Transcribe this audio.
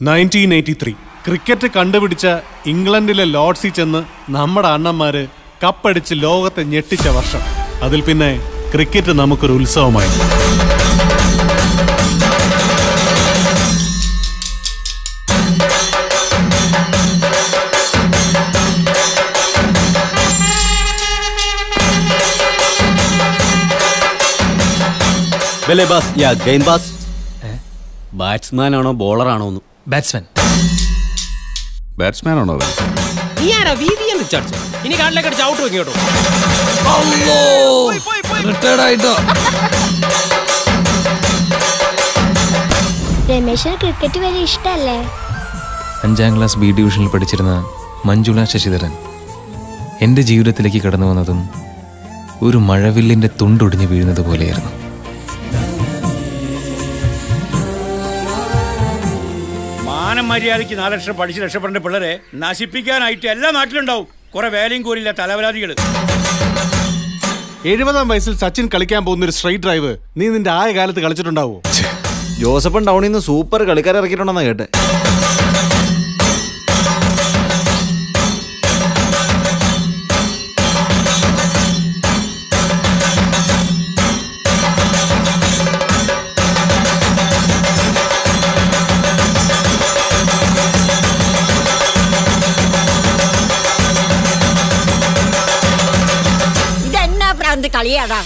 1983 cricket കണ്ടുപിടിച്ച ഇംഗ്ലണ്ടിലെ ലോർഡ്സിൽ ചെന്ന് നമ്മുടെ അണ്ണന്മാര് കപ്പടിച്ച് ലോകത്തെ ഞെട്ടിച്ച വർഷം. അതിൽ പിന്നെ ക്രിക്കറ്റ് നമുക്കൊരു ഉത്സവമായി. ബാറ്റ്സ്മാൻ ആണോ ബോളർ ആണോ? ബാറ്റ്സ്മാൻ ആണോ? ഇനി കാട്ടിലേക്ക് അടിച്ച് ഔട്ട് വെക്കും കേട്ടോ. രമേശ് ക്രിക്കറ്റ് വലിയ ഇഷ്ടല്ലേ? 5ാം ക്ലാസ് ബി ഡിവിഷനിൽ പഠിച്ചിരുന്ന മഞ്ജുള ശശിധരൻ എൻ്റെ ജീവിതത്തിലേക്ക് കടന്നു വന്നതും ഒരു മഴവില്ലിൻ്റെ തുണ്ടൊടിഞ്ഞ് വീഴുന്നത് പോലെയായിരുന്നു. മര്യാദയ്ക്ക് 4 ലക്ഷം പഠിച്ച് രക്ഷപ്പെടേണ്ട പിള്ളേരെ നശിപ്പിക്കാനായിട്ട് എല്ലാ നാട്ടിലുണ്ടാവും കുറെ വേലയും കൂലില്ല തലവരാതികൾ. 70-ാം വയസ്സിൽ സച്ചിൻ കളിക്കാൻ പോകുന്ന ഒരു സ്ട്രൈറ്റ് ഡ്രൈവ് നീ നിന്റെ ആയ കാലത്ത് കളിച്ചിട്ടുണ്ടാവോ? ജോസഫൻ ടൗണിൽ നിന്ന് സൂപ്പർ കളിക്കാരെ ഇറക്കിയിട്ടുണ്ടെന്നാ കേട്ടെ. കളിയാടാ.